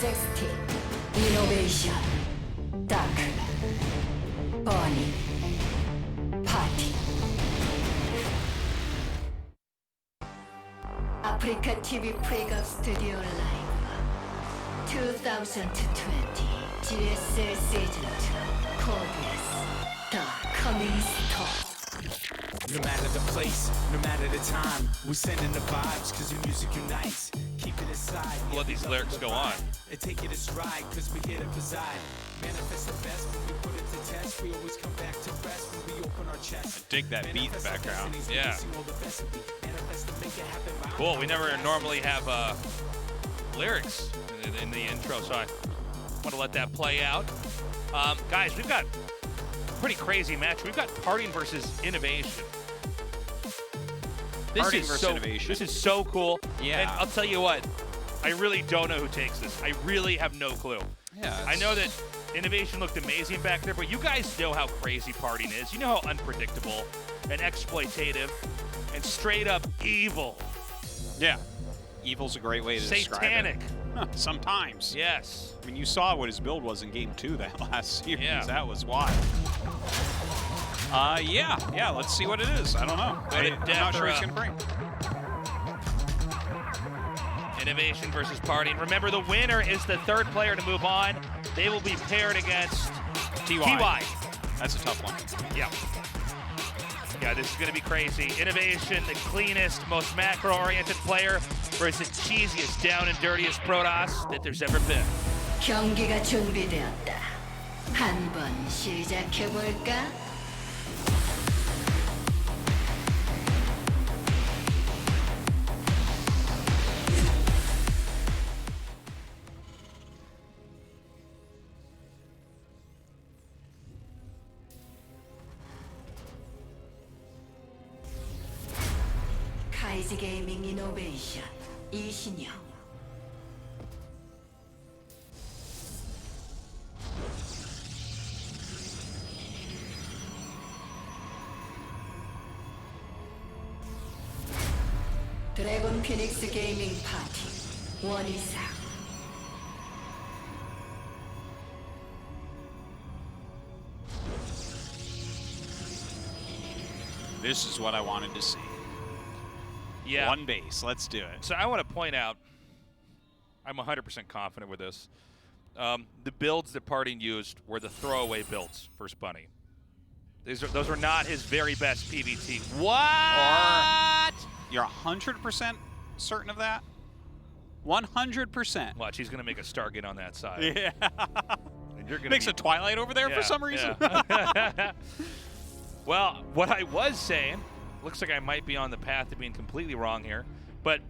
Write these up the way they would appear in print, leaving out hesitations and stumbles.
16. INnoVation. Dark. Burning. Party. 아프리카 TV 프리급 스튜디오 라이브 2020 GSL 시즌 2 코디스 더 커밍 스토어. No matter the place, no matter the time, we're sending the vibes cause your music unites. Keep it aside. Let these lyrics go on. And take it as stride cause we're here to preside. Manifest the best when we put it to test. We always come back to rest when we open our chest. I dig that beat in the background. Yeah. Cool, we never normally have lyrics in the intro, so I want to let that play out. Guys, we've got a pretty crazy match. We've got PartinG versus INnoVation. This is so cool. Yeah. And I'll tell you what, I really don't know who takes this. I really have no clue. Yeah. I know that INnoVation looked amazing back there, but you guys know how crazy PartinG is. You know how unpredictable and exploitative and straight up evil. Yeah. Evil's a great way to Satanic. describe it. Sometimes. Yes. I mean, you saw what his build was in Game 2 that last series. Yeah. That was wild. Yeah, let's see what it is. I don't know. I'm not sure it's going to bring. INnoVation versus PartinG. Remember, the winner is the third player to move on. They will be paired against TY. That's a tough one. Yeah. Yeah, this is going to be crazy. INnoVation, the cleanest, most macro-oriented player versus the cheesiest, down and dirtiest Protoss that there's ever been. 경기가 준비되었다. 한번 시작해 볼까? 카이즈 게이밍 이노베이션 이신영. 드래곤 피닉스 게이밍 파티 원이상. This is what I wanted to see. Yeah. One base. Let's do it. So I want to point out, I'm 100% confident with this. The builds that PartinG used were the throwaway builds for Spunny. Those were not his very best PvT. What? You're 100% certain of that? 100%. Watch, he's going to make a Stargate on that side. Yeah. And you're gonna Makes a Twilight over there for some reason. Yeah. Well, what I was saying, looks like I might be on the path to being completely wrong here, but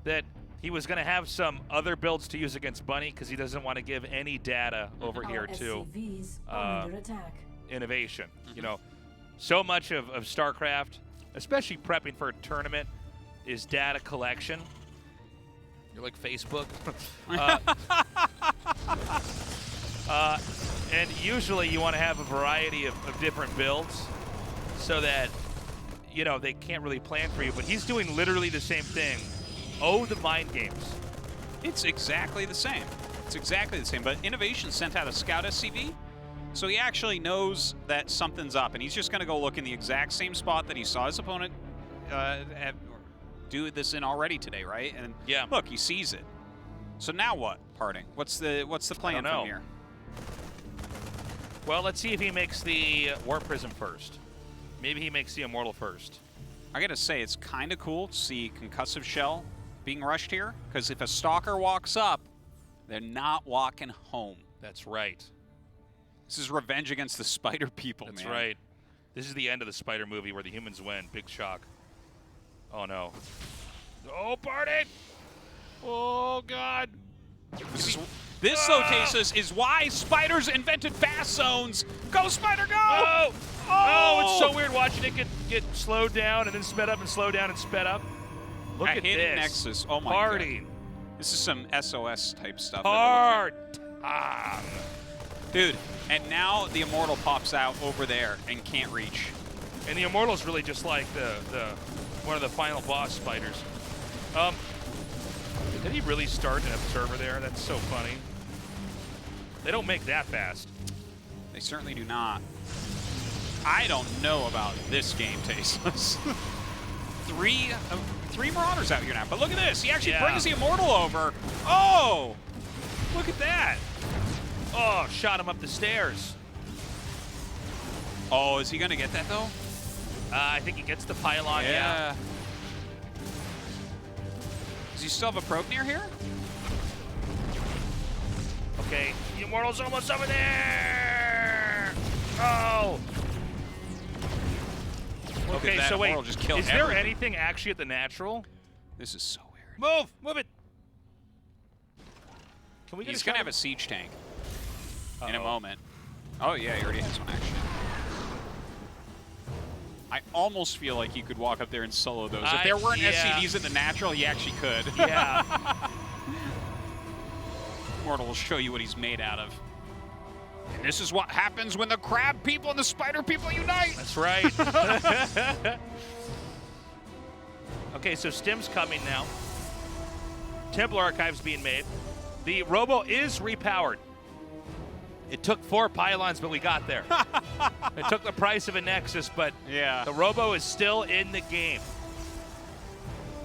that he was going to have some other builds to use against Bunny because he doesn't want to give any data over here to INnoVation. You know, so much of StarCraft, especially prepping for a tournament, is data collection. You're like Facebook. And usually you want to have a variety of different builds so that, you know, they can't really plan for you. But he's doing literally the same thing. Oh, the mind games. It's exactly the same. It's exactly the same. But INnoVation sent out a scout SCV, so he actually knows that something's up, and he's just going to go look in the exact same spot that he saw his opponent do this in already today, right? And yeah, look, he sees it. So now what, PartinG? What's the plan from here? Well, let's see if he makes the Warp Prism first. Maybe he makes the Immortal first. I gotta say, it's kind of cool to see Concussive Shell being rushed here, because if a Stalker walks up, they're not walking home. That's right. This is revenge against the spider people, That's man. right. This is the end of the spider movie where the humans win. Big shock. Oh, no. Oh, PartinG! Oh, God. This, Lotasus, is why spiders invented fast zones. Go, Spider, go! Oh! Oh, it's so weird watching it get slowed down and then sped up and slowed down and sped up. Look at Hidden this. Nexus. Oh, my PartinG. God. This is some SOS type stuff. Dude, and now the Immortal pops out over there and can't reach. And the Immortal's really just like the one of the final boss spiders. Did he really start an observer there? That's so funny. They don't make that fast. They certainly do not. I don't know about this game, Tasteless. three Marauders out here now. But look at this. He actually brings the Immortal over. Oh! Look at that. Oh, shot him up the stairs. Oh, is he going to get that, though? I think he gets the pylon, yeah. Does he still have a probe near here? Okay, the Immortal's almost over there! Oh! Look Okay, at that so wait, Immortal just killed is there everything. anything actually at the natural? This is so weird. Move! Move it! Can we get He's a going to shot have a siege tank in a Uh-oh. moment. Oh, yeah, he already has one, actually. I almost feel like you could walk up there and solo those. If there weren't SCDs in the natural, he actually could. Yeah. Immortal will show you what he's made out of. And this is what happens when the crab people and the spider people unite. That's right. Okay, so Stim's coming now. Templar Archives being made. The Robo is repowered. It took 4 pylons, but we got there. It took the price of a Nexus, but Yeah. the Robo is still in the game.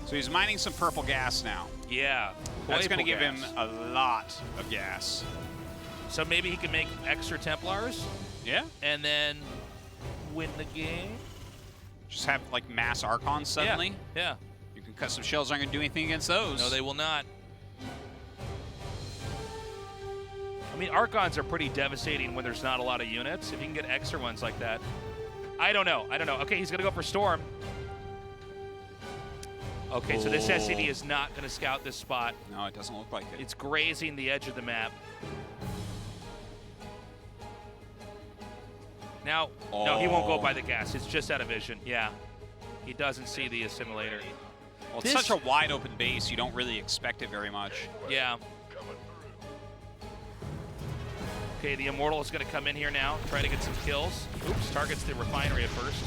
So he's mining some purple gas now. Yeah. That's going to give gas. him a lot of gas. So maybe he can make extra Templars Yeah. and then win the game. Just have like mass Archons suddenly. Yeah. You can cut some shells, aren't going to do anything against those. No, they will not. I mean, Archons are pretty devastating when there's not a lot of units. If you can get extra ones like that. I don't know. Okay, he's going to go for Storm. Okay, so this SCD is not going to scout this spot. No, it doesn't look like it. It's grazing the edge of the map. Now, no, he won't go by the gas. It's just out of vision. Yeah. He doesn't see the assimilator. Well, it's such a wide open base, you don't really expect it very much. Yeah. Okay, the Immortal is going to come in here now, try to get some kills. Oops, targets the refinery at first.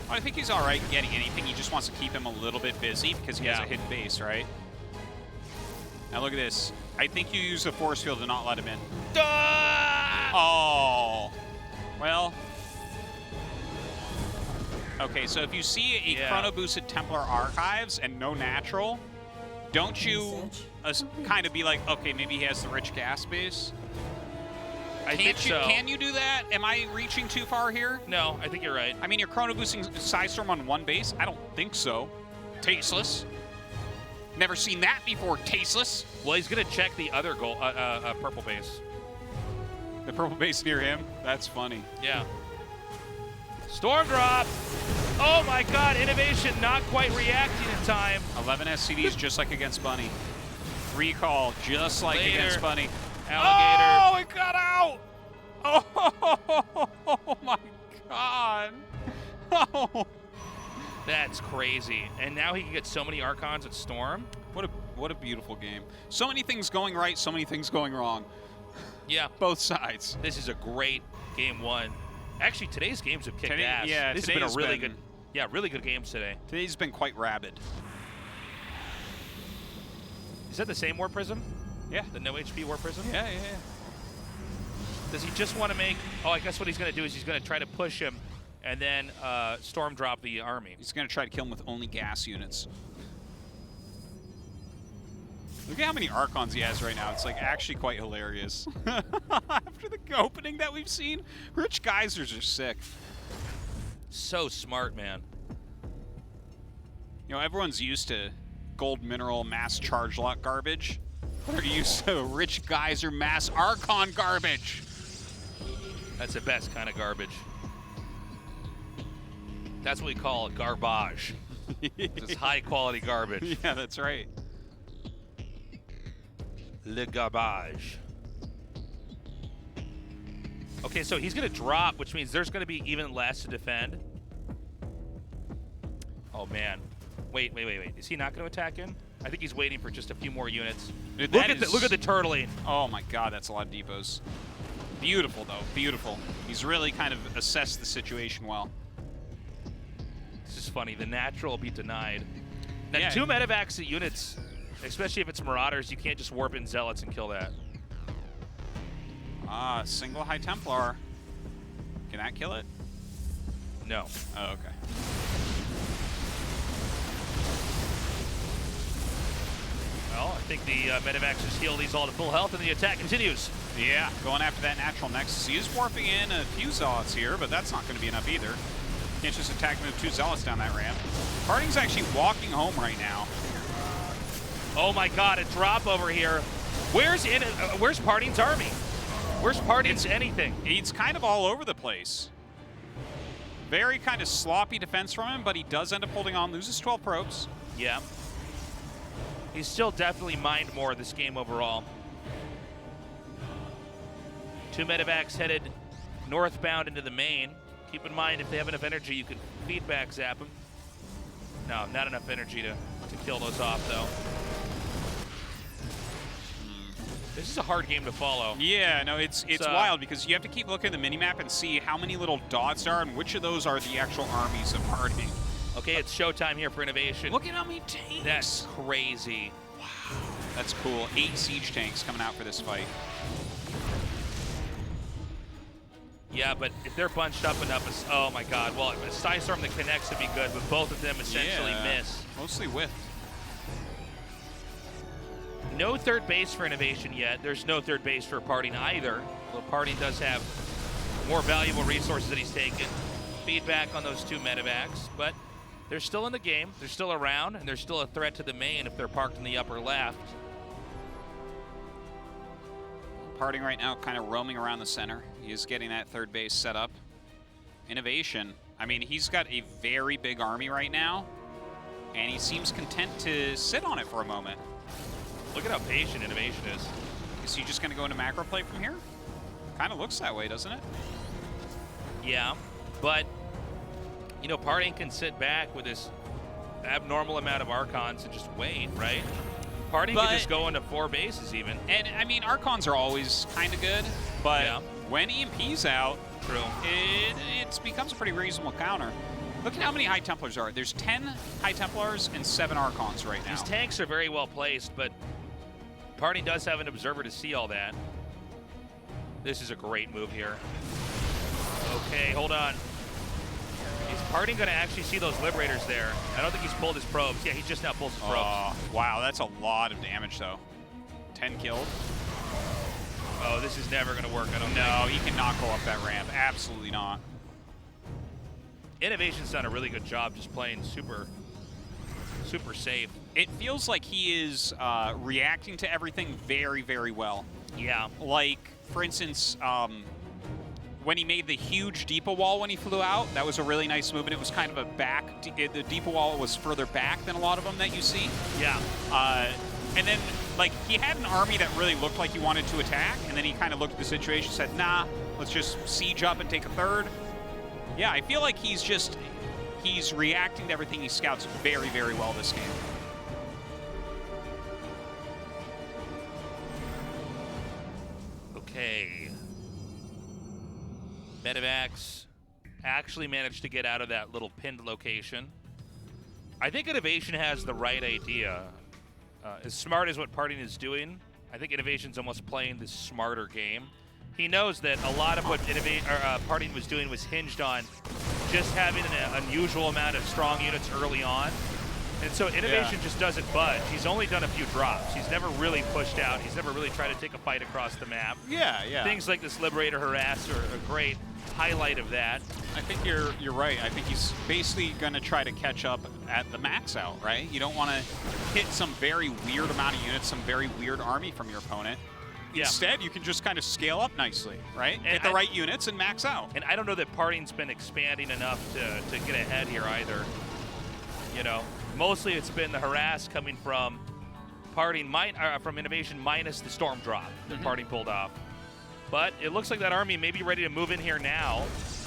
I think he's all right getting anything. He just wants to keep him a little bit busy because he has a hidden base, right? Now look at this. I think you use the force field to not let him in. Oh. Well. Okay, so if you see a chrono boosted Templar Archives and no natural, don't you kind of be like, okay, maybe he has the rich gas base? I think so. Can you do that? Am I reaching too far here? No, I think you're right. I mean, you're chrono boosting Psystorm on one base? I don't think so. Tasteless. Never seen that before, Tasteless. Well, he's going to check the other goal, purple base. The purple base near him? That's funny. Yeah. Storm drop. Oh my God, INnoVation not quite reacting in time. 11 SCDs just like against Bunny. Recall just like against Bunny. Alligator. Oh, it got out! Oh my God. Oh. That's crazy. And now he can get so many Archons at Storm. What a beautiful game. So many things going right, so many things going wrong. Yeah. Both sides. This is a great game 1. Actually, today's games have kicked ass. Yeah, this has been a really good, really good games today. Today's been quite rabid. Is that the same War Prism? Yeah. The no HP War Prism? Yeah. Does he just want to make... Oh, I guess what he's going to do is he's going to try to push him and then storm drop the army. He's going to try to kill him with only gas units. Look at how many Archons he has right now. It's like actually quite hilarious. After the opening that we've seen, Rich Geysers are sick. So smart, man. You know, everyone's used to gold mineral mass charge lot garbage. They're used to Rich Geyser mass Archon garbage. That's the best kind of garbage. That's what we call garbage. It's high quality garbage. Yeah, that's right. Le garbage. Okay, so he's going to drop, which means there's going to be even less to defend. Oh, man. Wait. Is he not going to attack in? I think he's waiting for just a few more units. Dude, look at the turtling. Oh, my God, that's a lot of depots. Beautiful, though. Beautiful. He's really kind of assessed the situation well. This is funny. The natural will be denied. Now, Yeah. 2 medevacs units, especially if it's Marauders, you can't just warp in Zealots and kill that. Ah, single High Templar. Can that kill it? No. Oh, okay. Well, I think the Medivacs just heal these all to full health, and the attack continues. Yeah, going after that natural nexus. He is warping in a few zealots here, but that's not going to be enough either. Can't just attack him with 2 zealots down that ramp. PartinG's actually walking home right now. Oh my God, a drop over here. Where's PartinG's army? Where's PartinG's anything? He's kind of all over the place. Very kind of sloppy defense from him, but he does end up holding on, loses 12 probes. Yeah. He's still definitely mined more this game overall. 2 Medivacs headed northbound into the main. Keep in mind, if they have enough energy, you can feedback zap them. No, not enough energy to kill those off, though. This is a hard game to follow. Yeah, no, it's wild because you have to keep looking at the minimap and see how many little dots there are and which of those are the actual armies of PartinG. Okay, it's showtime here for INnoVation. Look at how many tanks. That's crazy. Wow, that's cool. 8 siege tanks coming out for this fight. Yeah, but if they're bunched up enough, oh my God. Well, a Psystorm that connects would be good, but both of them essentially miss. Mostly whiffed. No third base for INnoVation yet. There's no third base for PartinG either. Well, PartinG does have more valuable resources that he's taken. Feedback on those 2 Medivacs, but they're still in the game. They're still around, and they're still a threat to the main if they're parked in the upper left. PartinG right now kind of roaming around the center. He is getting that third base set up. INnoVation, I mean, he's got a very big army right now, and he seems content to sit on it for a moment. Look at how patient INnoVation is. Is he just going to go into macro play from here? Kind of looks that way, doesn't it? Yeah, but, you know, PartinG can sit back with this abnormal amount of Archons and just wait, right? PartinG can just go into 4 bases even. And, I mean, Archons are always kind of good, but when EMP's out, true, it becomes a pretty reasonable counter. Look at how many High Templars are. There's 10 High Templars and 7 Archons right now. These tanks are very well placed, but PartinG does have an observer to see all that. This is a great move here. Okay, hold on. Is PartinG going to actually see those Liberators there? I don't think he's pulled his probes. Yeah, he just now pulls his probes. Wow, that's a lot of damage, though. 10 killed. Oh, this is never going to work, I don't think. No, he cannot go up that ramp. Absolutely not. INnoVation's done a really good job just playing super safe. It feels like he is reacting to everything very, very well. Yeah. Like, for instance, when he made the huge Deepa wall when he flew out, that was a really nice move, and it was kind of a back. The Deepa wall was further back than a lot of them that you see. Yeah. And then, like, he had an army that really looked like he wanted to attack, and then he kind of looked at the situation and said, nah, let's just siege up and take a third. Yeah, I feel like he's reacting to everything he scouts very, very well this game. Okay. Medivacs actually managed to get out of that little pinned location. I think INnoVation has the right idea. As smart as what PartinG is doing, I think INnoVation's almost playing this smarter game. He knows that a lot of what PartinG was doing was hinged on just having an unusual amount of strong units early on. And so INnoVation just doesn't budge. He's only done a few drops. He's never really pushed out. He's never really tried to take a fight across the map. Yeah, yeah. Things like this Liberator Harass are a great highlight of that. I think you're right. I think he's basically going to try to catch up at the max out, right? You don't want to hit some very weird amount of units, some very weird army from your opponent. Yeah. Instead, you can just kind of scale up nicely, right? Hit the right units and max out. And I don't know that PartinG's been expanding enough to get ahead here either. You know, mostly it's been the harass coming from PartinG, from INnoVation minus the storm drop that PartinG pulled off. But it looks like that army may be ready to move in here now.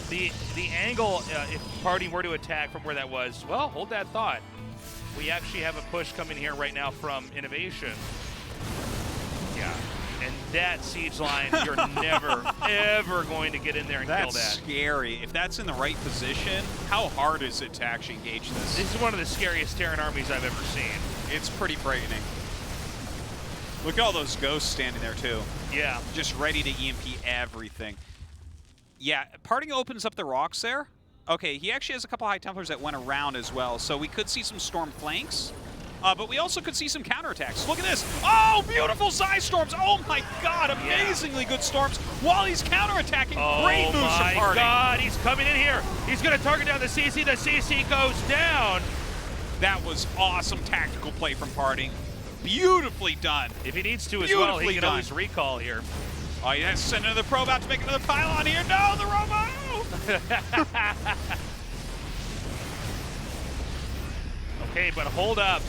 The angle, if PartinG were to attack from where that was, well, hold that thought. We actually have a push coming here right now from INnoVation. Yeah. And that siege line, you're never, ever going to get in there and kill that. That's scary. If that's in the right position, how hard is it to actually engage this? This is one of the scariest Terran armies I've ever seen. It's pretty frightening. Look at all those ghosts standing there, too. Yeah. Just ready to EMP everything. Yeah, PartinG opens up the rocks there. Okay, he actually has a couple High Templars that went around as well, so we could see some Storm flanks. But we also could see some counterattacks. Look at this. Oh, beautiful Psy Storms. Oh, my God. Amazingly good Storms while he's counterattacking. Great moves from PartinG. Oh, my God. He's coming in here. He's going to target down the CC. The CC goes down. That was awesome tactical play from PartinG. Beautifully done. If he needs to as well, he can always recall here. Oh, he has to send another probe out to make another pylon here. No, the Robo! Okay, but hold up.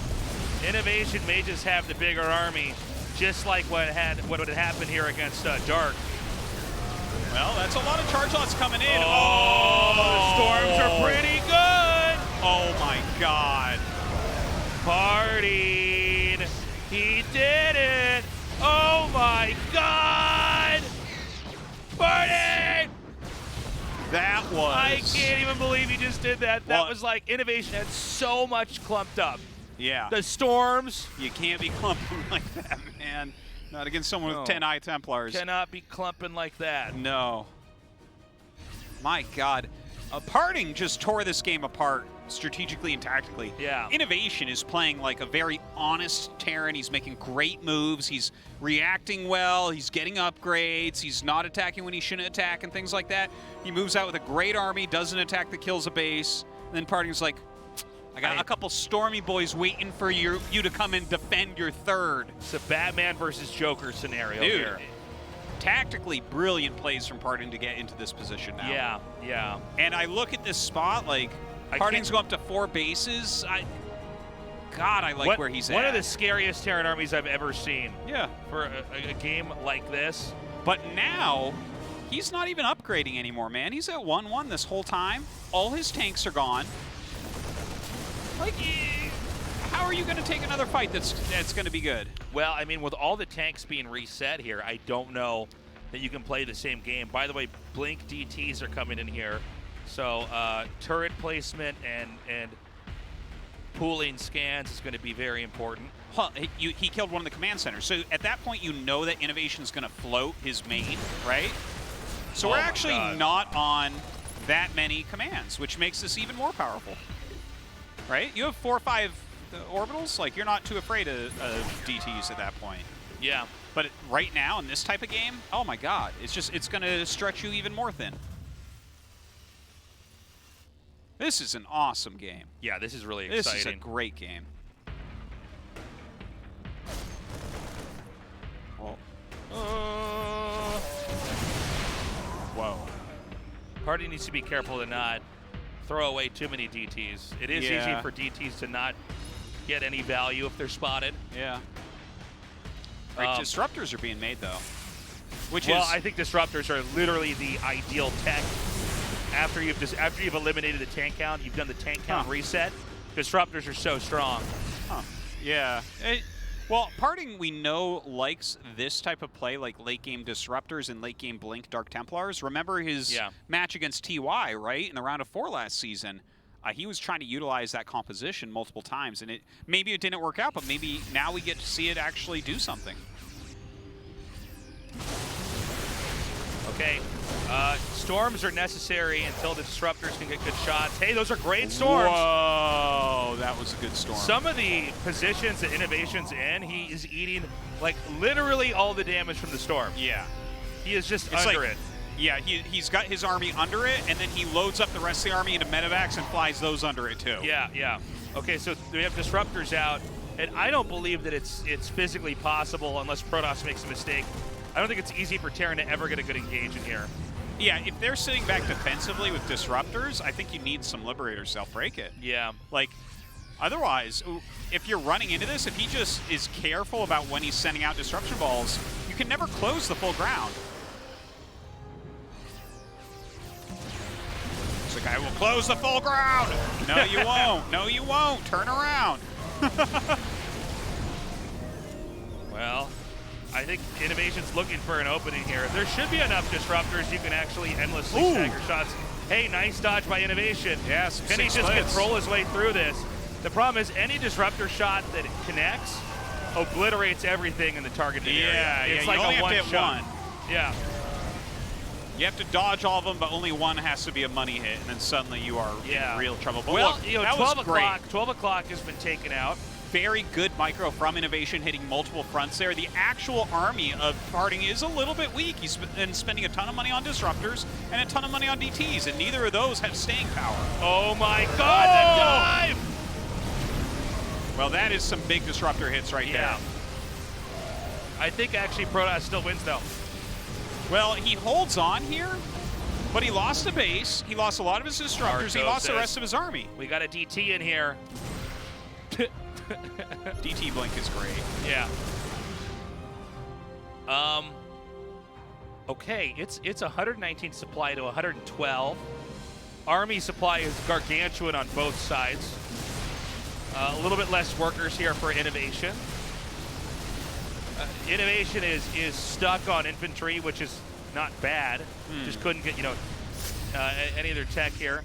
INnoVation may just have the bigger army, just like what would happen here against Dark. Well, that's a lot of charge lots coming in. Oh, the Storms are pretty good. Oh my God. PartinG, he did it. Oh my God. PartinG. That was. I can't even believe he just did that. That was like INnoVation had so much clumped up. Yeah. The Storms. You can't be clumping like that, man. Not against someone with 10 High Templars. Cannot be clumping like that. No. My God. PartinG just tore this game apart strategically and tactically. Yeah. INnoVation is playing like a very honest Terran. He's making great moves. He's reacting well. He's getting upgrades. He's not attacking when he shouldn't attack and things like that. He moves out with a great army, doesn't attack that kills a base. And then PartinG's like, I got a couple Stormy boys waiting for you to come and defend your third. It's a Batman versus Joker scenario here. Tactically brilliant plays from PartinG to get into this position now. Yeah, yeah. And I look at this spot, like, PartinG's going up to 4 bases. God, I like where he's at. One of the scariest Terran armies I've ever seen. Yeah. For a game like this. But now, he's not even upgrading anymore, man. He's at 1-1 this whole time. All his tanks are gone. Like, how are you going to take another fight that's going to be good? Well, I mean, with all the tanks being reset here, I don't know that you can play the same game. By the way, Blink DTs are coming in here. So turret placement and pooling scans is going to be very important. Well, he killed one of the command centers. So at that point, you know that INnoVation's going to float his main, right? So we're actually not on that many commands, which makes this even more powerful. Right? You have 4 or 5 orbitals. Like, you're not too afraid of DTs at that point. Yeah. But right now, in this type of game, oh my God, it's going to stretch you even more thin. This is an awesome game. Yeah, this is really exciting. This is a great game. Whoa. PartinG needs to be careful to not throw away too many DTs. It is easy for DTs to not get any value if they're spotted. Yeah. Right, disruptors are being made though. I think disruptors are literally the ideal tech. After you've eliminated the tank count, you've done the tank count reset. Disruptors are so strong. Huh. Yeah. Well, PartinG, we know, likes this type of play, like late-game Disruptors and late-game Blink Dark Templars. Remember his match against TY, right, in the round of 4 last season? He was trying to utilize that composition multiple times, and maybe it didn't work out, but maybe now we get to see it actually do something. Okay. Storms are necessary until the Disruptors can get good shots. Hey, those are great storms. Whoa, that was a good storm. Some of the positions that INnoVation's in, he is eating, like, literally all the damage from the storm. Yeah. He is just under it. Yeah, he's got his army under it, and then he loads up the rest of the army into medevacs and flies those under it, too. Yeah, yeah. Okay, so we have Disruptors out, and I don't believe that it's physically possible unless Protoss makes a mistake. I don't think it's easy for Terran to ever get a good engage in here. Yeah, if they're sitting back defensively with Disruptors, I think you need some Liberators to help break it. Yeah. Like, otherwise, if you're running into this, if he just is careful about when he's sending out Disruption Balls, you can never close the full ground. It's like, I will close the full ground! No, you won't. No, you won't. Turn around. Well, I think INnoVation's looking for an opening here. There should be enough Disruptors you can actually endlessly stagger shots. Hey, nice dodge by INnoVation. Yes, can he just control his way through this? The problem is any Disruptor shot that connects obliterates everything in the targeted area. Yeah, It's you like only a have to hit one-shot. one. Yeah. You have to dodge all of them, but only one has to be a money hit, and then suddenly you are in real trouble. But Well, look, you know, that 12 was great. o'clock. 12 o'clock has been taken out. Very good micro from INnoVation, hitting multiple fronts there. The actual army of PartinG is a little bit weak. He's been spending a ton of money on disruptors and a ton of money on DTs, and neither of those have staying power. Oh my God, the dive! Well, that is some big disruptor hits right there. I think actually Protoss still wins though. Well, he holds on here, but he lost a base. He lost a lot of his disruptors. He lost the rest of his army. We got a DT in here. DT blink is great. Yeah. Okay, it's 119 supply to 112. Army supply is gargantuan on both sides. A little bit less workers here for INnoVation. INnoVation is stuck on infantry, which is not bad. Just couldn't get any of their tech here.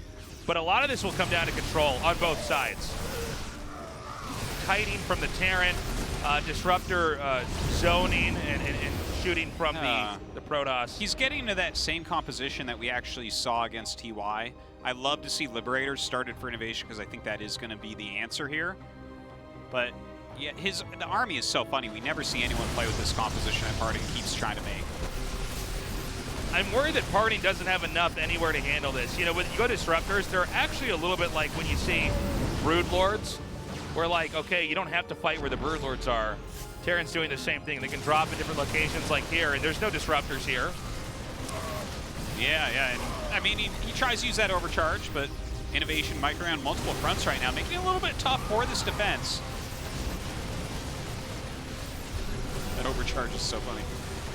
But a lot of this will come down to control on both sides. Kiting from the Terran, disruptor zoning and shooting from the Protoss. He's getting into that same composition that we actually saw against TY. I love to see Liberators started for INnoVation because I think that is going to be the answer here. But yeah, the army is so funny. We never see anyone play with this composition that PartinG keeps trying to make. I'm worried that PartinG doesn't have enough anywhere to handle this. You know, when you go disruptors, they're actually a little bit like when you see Brood Lords, where like, okay, you don't have to fight where the Brood Lords are. Terran's doing the same thing. They can drop in different locations like here, and there's no disruptors here. Yeah, and I mean, he tries to use that overcharge, but INnoVation micro on multiple fronts right now, making it a little bit tough for this defense. That overcharge is so funny.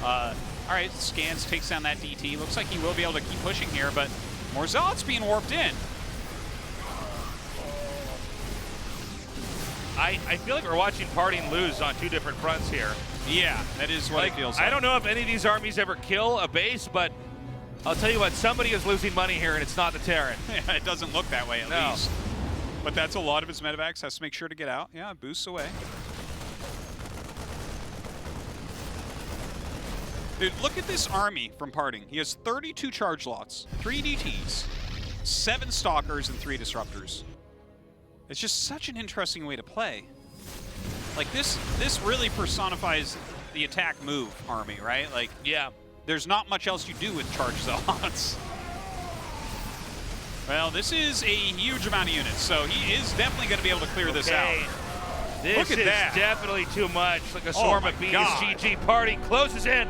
All right, Scans takes down that DT. Looks like he will be able to keep pushing here, but more Zealots being warped in. I feel like we're watching PartinG lose on two different fronts here. Yeah, that is what it feels like. I don't know if any of these armies ever kill a base, but I'll tell you what, somebody is losing money here, and it's not the Terran. Yeah, it doesn't look that way, at least. But that's a lot of his medevacs. Has to make sure to get out. Yeah, boosts away. Dude, look at this army from PartinG. He has 32 charge lots, 3 DTs, 7 stalkers, and 3 disruptors. It's just such an interesting way to play. Like this really personifies the attack move army, right? Like, yeah, there's not much else you do with charge zealots. Well, this is a huge amount of units, so he is definitely going to be able to clear this out. This Look at is that. definitely too much. Like a swarm of bees. God. GG PartinG closes in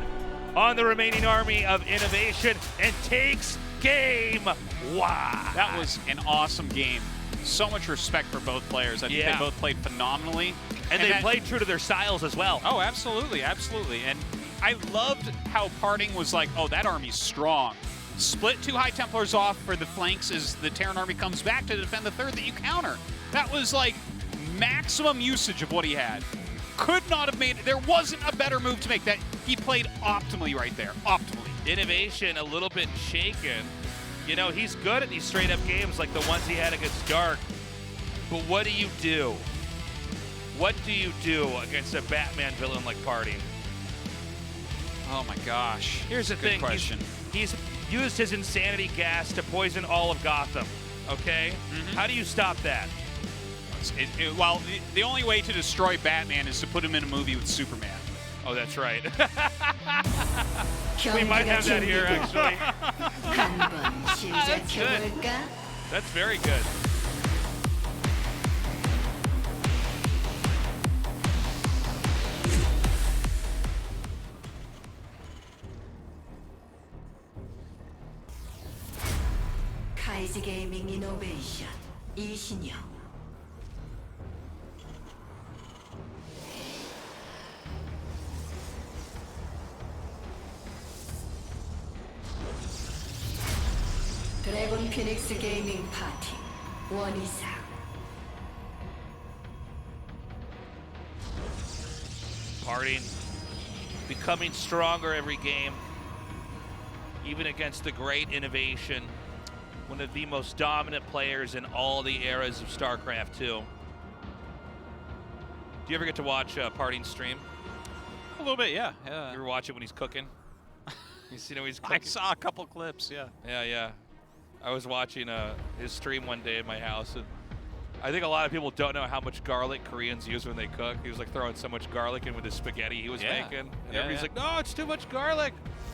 on the remaining army of INnoVation and takes game one. That was an awesome game. So much respect for both players. I think they both played phenomenally. And they played true to their styles as well. Oh, absolutely, absolutely. And I loved how PartinG was like, oh, that army's strong. Split 2 High Templars off for the flanks as the Terran army comes back to defend the third that you counter. That was like maximum usage of what he had. Could not have made it. There wasn't a better move to make. That he played optimally right there. Optimally. INnoVation a little bit shaken. You know, he's good at these straight-up games like the ones he had against Dark. But what do you do? What do you do against a Batman villain like PartinG? Oh my gosh. Here's the thing. Question. He's used his insanity gas to poison all of Gotham. Okay? How do you stop that? Well, the only way to destroy Batman is to put him in a movie with Superman. Oh, that's right. We might have that here, actually. That's good. That's very good. 카이지 게이밍 이노베이션 이신영. 드래곤 피닉스 게이밍 파티 원이상. PartinG becoming stronger every game, even against the great INnoVation, one of the most dominant players in all the eras of StarCraft 2. you ever get to watch PartinG stream? A little bit, yeah. You ever watch it when he's cooking? You see when he's I cooking? saw a couple clips, yeah. Yeah. I was watching his stream one day at my house, and I think a lot of people don't know how much garlic Koreans use when they cook. He was like throwing so much garlic in with the spaghetti he was making, and everybody's like, "No, it's too much garlic."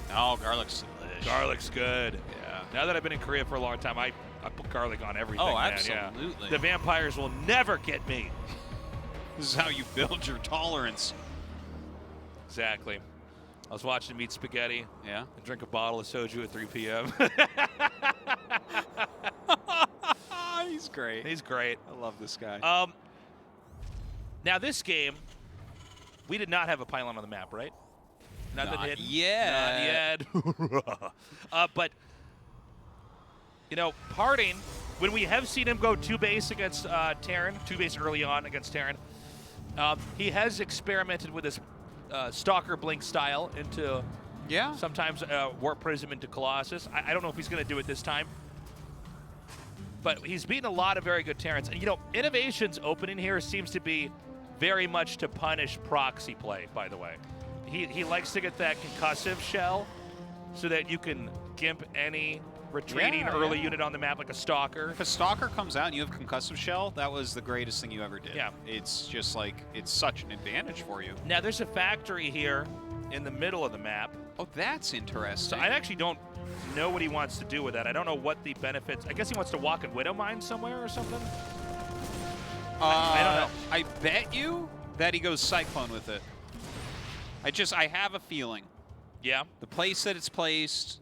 No, garlic's delicious. Garlic's good. Yeah. Now that I've been in Korea for a long time, I put garlic on everything. Oh, man. absolutely. Yeah. The vampires will never get me. This is how you build your tolerance. Exactly. I was watching him eat spaghetti. Yeah. And drink a bottle of soju at 3 p.m. He's great. He's great. I love this guy. Now this game, we did not have a pylon on the map, right? Nothing Not hidden. yet. Not yet. But you know, PartinG, when we have seen him go 2-base against Terran, 2-base early on against Terran, he has experimented with his Stalker Blink style into sometimes Warp Prism into Colossus. I don't know if he's going to do it this time. But he's beaten a lot of very good Terrans. And, you know, INnoVation's opening here seems to be very much to punish proxy play, by the way. He likes to get that concussive shell so that you can gimp any retreating early unit on the map like a Stalker. If a Stalker comes out and you have concussive shell, that was the greatest thing you ever did. Yeah. It's just like, it's such an advantage for you. Now, there's a factory here in the middle of the map. Oh, that's interesting. So I actually don't know what he wants to do with that. I don't know what the benefits. I guess he wants to walk in Widow Mine somewhere or something. I don't know. I bet you that he goes Cyclone with it. I have a feeling. Yeah. The place that it's placed,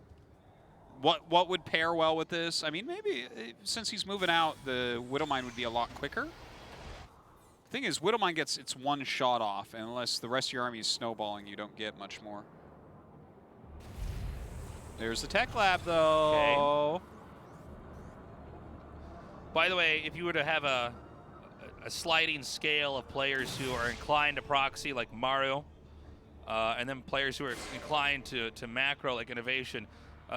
what would pair well with this? I mean, maybe since he's moving out, the Widow Mine would be a lot quicker. The thing is, Widow Mine gets its one shot off, and unless the rest of your army is snowballing, you don't get much more. There's the tech lab, though. Okay. By the way, if you were to have a sliding scale of players who are inclined to proxy, like Mario, and then players who are inclined to macro, like INnoVation,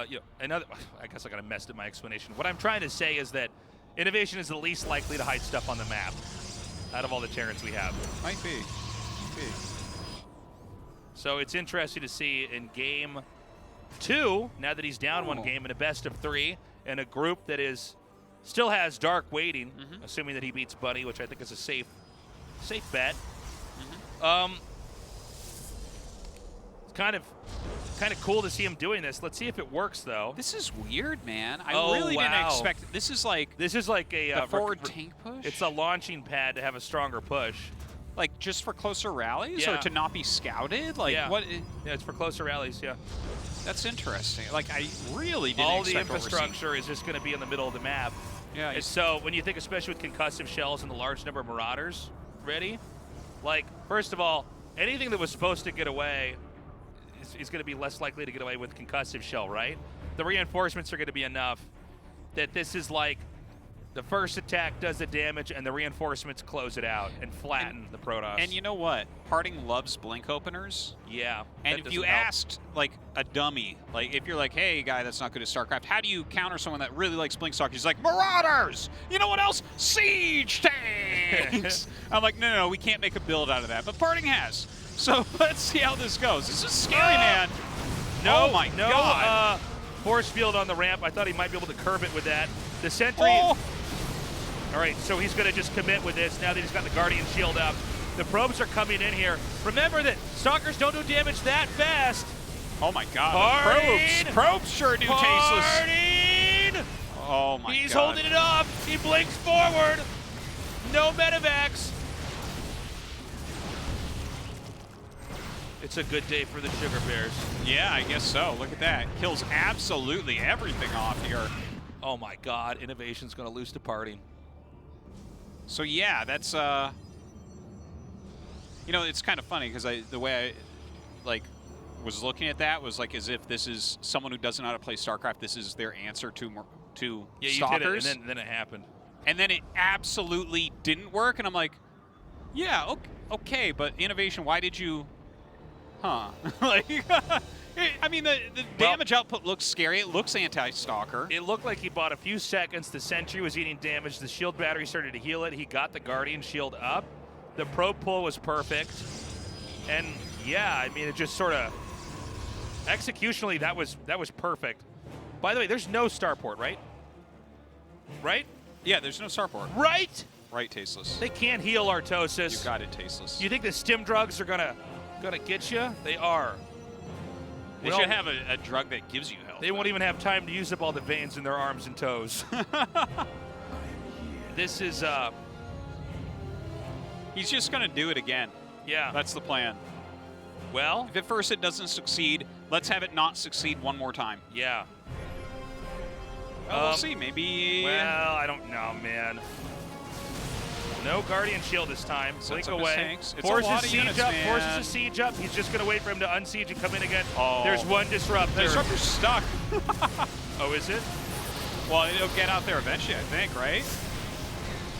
you know, another. I guess I got to mess up my explanation. What I'm trying to say is that INnoVation is the least likely to hide stuff on the map out of all the Terrans we have. Might be. So it's interesting to see in game 2, now that he's down one game in a best of 3, in a group that still has Dark waiting, assuming that he beats Buddy, which I think is a safe bet. It's kind of cool to see him doing this. Let's see if it works, though. This is weird, man. I Oh, really didn't wow. expect. This is like a forward tank push. It's a launching pad to have a stronger push. Like just for closer rallies, Yeah. or to not be scouted. Like what? Yeah, it's for closer rallies. Yeah. That's interesting. Like I really didn't All the expect what we're seeing. infrastructure is just going to be in the middle of the map. Yeah. And so when you think, especially with concussive shells and the large number of Marauders ready, like, first of all, anything that was supposed to get away is going to be less likely to get away with concussive shell, right? The reinforcements are going to be enough that this is like the first attack does the damage and the reinforcements close it out and flatten the Protoss. And you know what? PartinG loves blink openers. Yeah. And if you asked, like, a dummy, like, if you're like, hey, guy that's not good at StarCraft, how do you counter someone that really likes blink stalkers? He's like, Marauders! You know what else? Siege tanks! I'm like, no, we can't make a build out of that. But PartinG has. So let's see how this goes. This is scary, man. No, oh my God. Force field on the ramp. I thought he might be able to curve it with that. The sentry. Oh. All right, so he's going to just commit with this now that he's got the Guardian shield up. The probes are coming in here. Remember that Stalkers don't do damage that fast. Oh my God. The probes sure do tasteless. PartinG! Oh my God. He's holding it up. He blinks forward. No medevacs. It's a good day for the Sugar Bears. Yeah, I guess so. Look at that. Kills absolutely everything off here. Oh my God, INnoVation's going to lose to PartinG. So yeah, that's you know, it's kind of funny because the way I was looking at that was like as if this is someone who doesn't know how to play StarCraft. This is their answer to yeah, Stalkers. You did it, and then it happened. And then it absolutely didn't work, and I'm like, yeah, okay, but INnoVation, why did you? Like, I mean, the damage output looks scary. It looks anti-Stalker. It looked like he bought a few seconds. The Sentry was eating damage. The shield battery started to heal it. He got the Guardian shield up. The pro pull was perfect. And yeah, I mean, it just sort of executionally that was perfect. By the way, there's no starport, right? Right? Yeah, there's no starport. Right? Right, Tasteless. They can't heal Artosis. You got it, Tasteless. You think the stim drugs are gonna get you? They are. They should have a drug that gives you health. They won't even have time to use up all the veins in their arms and toes. This is He's just gonna do it again. yeah. That's the plan. Well, If at first it doesn't succeed, let's have it not succeed one more time. yeah. Well, we'll see. Maybe. Well, I don't know, man. No Guardian Shield this time. Sets Blink up his away. tanks. It's a Forces lot of siege units, up. man. Forces a siege up. He's just gonna wait for him to unsiege and come in again. Oh. There's one disruptor. The disruptor's stuck. Oh, is it? Well, it'll get out there eventually, I think, right?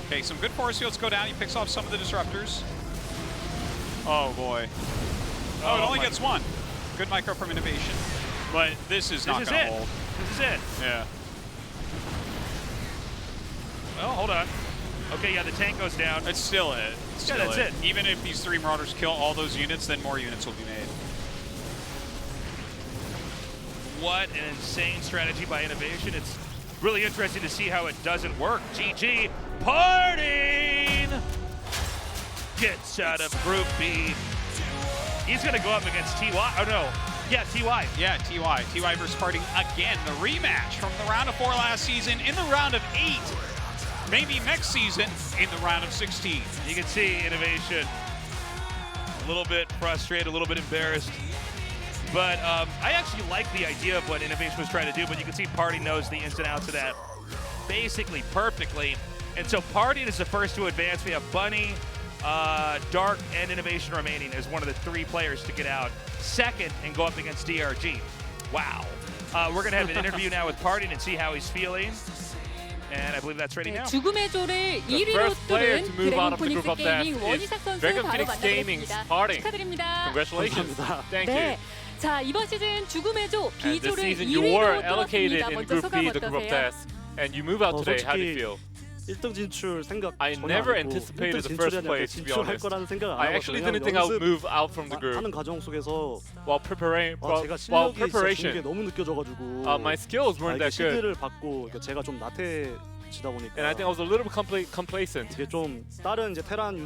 Okay, some good force fields go down. He picks off some of the disruptors. Oh, boy. Oh, it only gets one. Good micro from INnoVation. But this is not going to hold. This is it. Yeah. Well, hold on. Okay, yeah, the tank goes down. It's still it. It's still that's it. Even if these 3 Marauders kill all those units, then more units will be made. What an insane strategy by INnoVation. It's really interesting to see how it doesn't work. GG, PartinG gets out of Group B. He's going to go up against TY. Oh, no. Yeah, TY. Yeah, TY. TY versus PartinG again. The rematch from the round of 4 last season in the round of 8. Maybe next season in the round of 16. You can see INnoVation a little bit frustrated, a little bit embarrassed. But I actually like the idea of what INnoVation was trying to do, but you can see PartinG knows the ins and outs of that basically perfectly. And so PartinG is the first to advance. We have Bunny, Dark, and INnoVation remaining as one of the 3 players to get out second and go up against DRG. Wow. We're going to have an interview now with PartinG and see how he's feeling. And I believe that's ready now. 죽음의 조를 The 1위로 first player 뚫은 to move out of the group 드래곤 of 포닉스 death 게이밍 is 원희삭 선수 Dragon 바로 Phoenix Gaming's 만나보겠습니다. PartinG. 축하드립니다. Congratulations. Thank you. 네. 자, 이번 시즌 죽음의 조 And this B조를 season you were 2위로 allocated 뚫었습니다. in 먼저 Group 소감 B, the group of 어떠세요? death, and you move out today. How do you feel? 1등 진출 생각 I 전혀 never 안 했고 anticipated 1등 the first 진출이 아니라 place, to be 진출할 honest. 거라는 생각 안 I 하고 actually 그냥 didn't think I would move out from the group. 하는 과정 속에서 While preparing, 제가 while 실력이 진짜 주는 게 preparation, 너무 느껴져가지고 my skills weren't 이게 that good, 시드를 받고 제가 좀 나태해지다 보니까 and I think I was a little bit complacent. 이게 좀 다른 이제 테란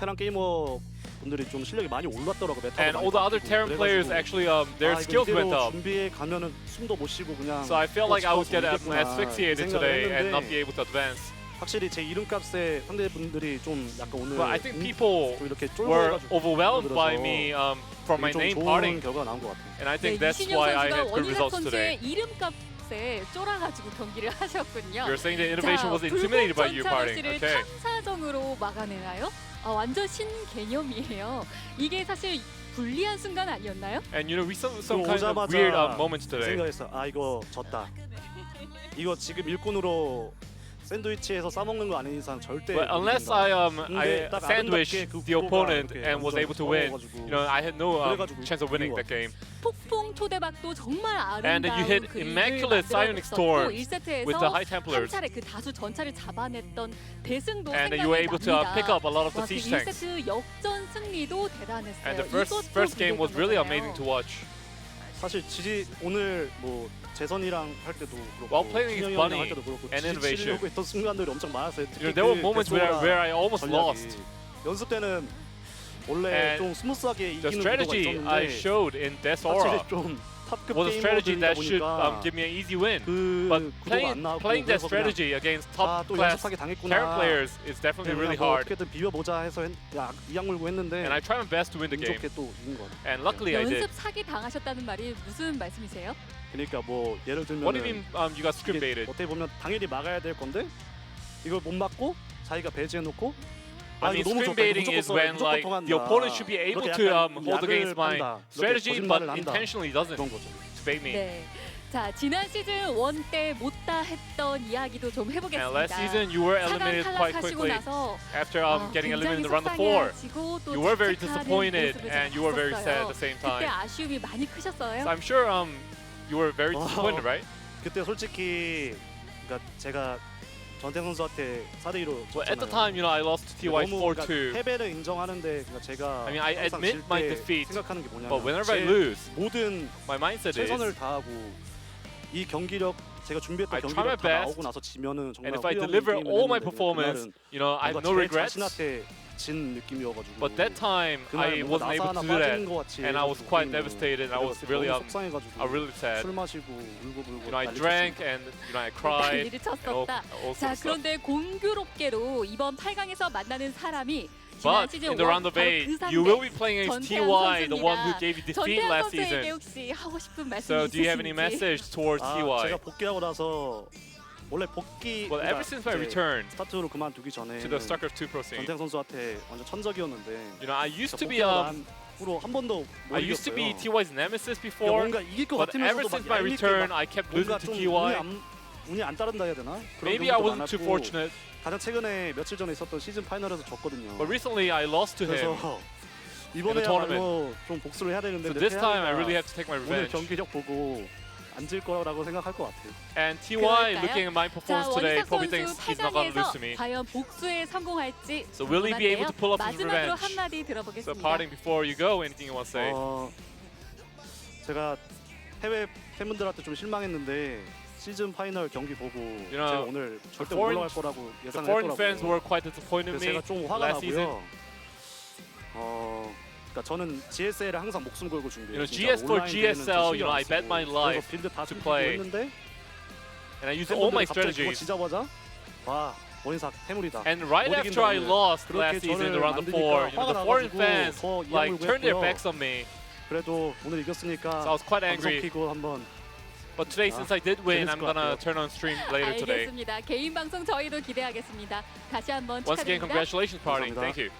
테란 게이머 분들이 좀 실력이 많이 올랐더라고 메타가 And 많이 all the other 바뀌고. Terran players 그래가지고 actually, their 이거 skills went 이대로 up. 준비해 가면은 숨도 못 쉬고 그냥 So I felt like I would get 이겼구나 asphyxiated 생각을 today and not 했는데 be able to advance. 확실히 제 이름값에 상대분들이 좀 약간 오늘 But I think people 좀 이렇게 were 쫄보해가지고 overwhelmed by me for my 좀 name 좋은 PartinG, 결과가 나온 것 같아요. and I think 네, that's 이신영 why I 선수가 had good 원희삭 results 선수의 today. 이름값에 쫄아가지고 경기를 하셨군요. You're saying that INnoVation was intimidated by you, PartinG. 전차를 Okay. 탐사정으로 막아내나요? 완전 신개념이에요. 이게 사실 불리한 순간 아니었나요? And you know, we saw some 그 kind of 오자마자 weird moments today. 생각했어. 아 이거 졌다. 이거 지금 일꾼으로 샌드위치에서 싸먹는 거 아닌 이상 절대. But unless 못 이긴다. I 근데 딱 sandwiched 아름답게 그 the opponent 구도가 and was 이렇게 able to win, 완전 you know, I had no 그래가지고 chance of winning 이긴 that game. 폭풍 초대박도 정말 And 아름다운 you hit 그림을 immaculate Psionic Storms with the 만들어냈었고 High 1세트에서 Templars. 한 차례 그 다수 전차를 잡아냈던 대승도 And 생각이 you were able to 납니다. pick up a lot of the 와, 그 siege tanks. 1세트 역전 승리도 대단했어요. And the 이것도 first game was really 기대가 amazing to watch. 사실 지지 오늘 뭐 재선이랑 할 때도 그렇고 While playing 준영이 against 형이랑 Bunny 할 때도 그렇고 and INnoVation. 지지려고 했던 순간들이 엄청 많았어요. 특히 You know, there were 그 moments 데스오라 where I almost 전략이. lost. 연습 때는 원래 And 좀 스무스하게 The 이기는 구도가 strategy I 있었는데 showed in Deathora 확실히 좀 탑급 was a strategy that should 게이머들이다 보니까 give me an easy win. 그 But 구도가 안 나오고 playing that 그래서 그냥 strategy against top 또 class 연습하게 당했구나. Terran players is definitely really 뭐 hard. 어떻게든 비벼보자 해서 이악 물고 했는데 And I tried my best to win the 운 game. 좋게 또 이긴 거 같아요. And luckily I did. 연습 사기 당하셨다는 말이 무슨 말씀이세요? 그러니까 뭐 예를 들면 What do you mean you got scrim baited? 어떻게 보면 당연히 막아야 될 건데 이걸 못 막고 자기가 배제해놓고 I mean, scrim baiting is when like the opponent should be able to hold against my strategy, but intentionally doesn't 그런 거죠. to bait me. 네. 자, 지난 시즌 1 때 못다 했던 이야기도 좀 And 해보겠습니다. last season you were 4강 eliminated quite 탈락하시고 quickly 나서 after getting eliminated in 굉장히 the round of 4. 속상해하시고 또 You were very 자책하는 disappointed 모습을 and you were very sad at 봤었어요. the same 그때 time. 아쉬움이 많이 크셨어요? So I'm sure you were very disappointed, right? 그때 솔직히 그러니까 제가 전태 선수한테 4대2로 But at the 졌잖아요. time, I lost to TY 너무 그러니까 4-2. 패배를 인정하는데 그러니까 제가 I mean, I 항상 admit 질 my 때 defeat, 생각하는 게 But 뭐냐면 whenever I 제 lose, 모든 my mindset is, 최선을 다하고 이 경기력 제가 준비했던 I try my 경기력 다 best, 나오고 나서 지면은 정말 and if I 후회 없는 deliver 게임을 all my 했는데 performance, 그날은 I have 뭔가 no 제 regrets. 자신한테 진 느낌이어가지고 But that time, 그날 I 뭔가 wasn't able 나사 to 하나 do that, 빠지는 것 같이 and I was 해가지고 quite 게임을. devastated. And I was 그래서 really, 너무 속상해가지고 really sad. 술 마시고 울고 I 난리 drank 쳤습니다. and I cried. 난리를 and all 쳤었다. sorts 자, of stuff. 그런데 공교롭게도 이번 8강에서 만나는 사람이 지난 But 시즌 in the round of 8, you will be playing against TY, the one who gave you defeat 전태환 last 선수에게 season. 혹시 하고 싶은 말씀 So do you have any 있으신지? message towards TY? 제가 복귀하고 나서 원래 복귀 Well, ever since my return 스타트로 그만두기 전에 to the StarCraft 2 Pro scene, 전태 선수한테 완전 천적이었는데 I used to be 후로 한 번도 못 I used to be 이겼어요. TY's nemesis 그러니까 before, 뭔가 이길 것 but ever 같으면서도 since 막 my 얄밉게 return, 막 I kept 뭔가 losing to 좀 TY. 운이 안 따른다 해야 되나? 그런 Maybe I 경우도 wasn't too 많았고 fortunate, 가장 최근에 며칠 전에 있었던 시즌 파이널에서 졌거든요. but recently I lost to him. 그래서 in the tournament. 이번에야말로 좀 복수를 해야 되는데 So this time I really 태양이가 have to take my 오늘 revenge. 경기력 보고 안 질 거라고 생각할 것 같아요. And TY, 그럴까요? looking at my 자, performance today, 원희삭 probably 선수 thinks he's not going to lose to 8강에서 me. 과연 복수에 성공할지 So will he be able to pull up his 마지막으로 revenge? 한마디 So 들어보겠습니다. parting before you go, anything you want to say? 제가 해외 팬분들한테 좀 실망했는데 시즌 파이널 경기 보고 know, 제가 오늘 절대 못 foreign- 올라갈 거라고 The 예상을 foreign fans 했더라고요. were quite disappointed in 그래서 me 제가 좀 화가 last season. 나고요. 그러니까 저는 GSL에 항상 목숨 걸고 준비해요. GS for GSL, I bet my life 빌드 다 to 숨기고 play. 했는데 And I used all my 갑자기 그거 strategies. 지자마자 와 원희삭 해물이다. And right 못 after I 이긴다, 오늘. lost 그렇게 last season in 저를 round of 4, 만드니까 화가 the foreign 나가지고 fans 더 like 이양물고 turned their 했고요. backs on me. 그래도 오늘 So I 이겼으니까 was quite 방송 angry. 키고 한번 But today, since I did win, 재밌을 I'm 것 gonna 같아요. turn on stream later today. 알겠습니다. 개인 방송 저희도 기대하겠습니다. 다시 한번 Once again, 축하드립니다. congratulations, parting. 감사합니다. Thank you.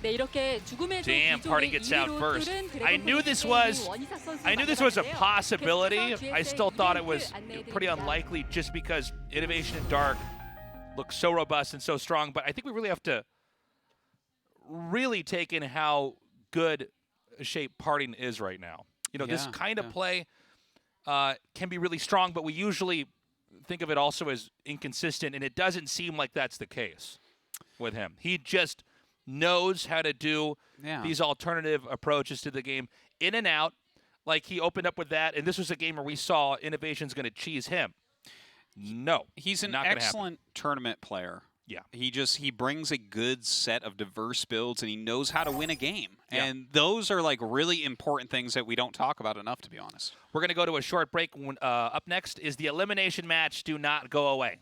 네, 이렇게 죽음의 Damn, party gets out first. I knew this was a possibility. I still thought it was pretty unlikely just because Innovation and Dark look so robust and so strong. But I think we really have to really take in how good shape Parting is right now. This Yeah, kind of yeah. play can be really strong, but we usually think of it also as inconsistent, and it doesn't seem like that's the case with him. He just knows how to do these alternative approaches to the game in and out. Like he opened up with that, and this was a game where we saw Innovation's going to cheese him. No, He's an not gonna happen. excellent tournament player. Yeah. He brings a good set of diverse builds, and he knows how to win a game. Yeah. And those are like really important things that we don't talk about enough, to be honest. We're going to go to a short break. Up next is the elimination match. Do not go away.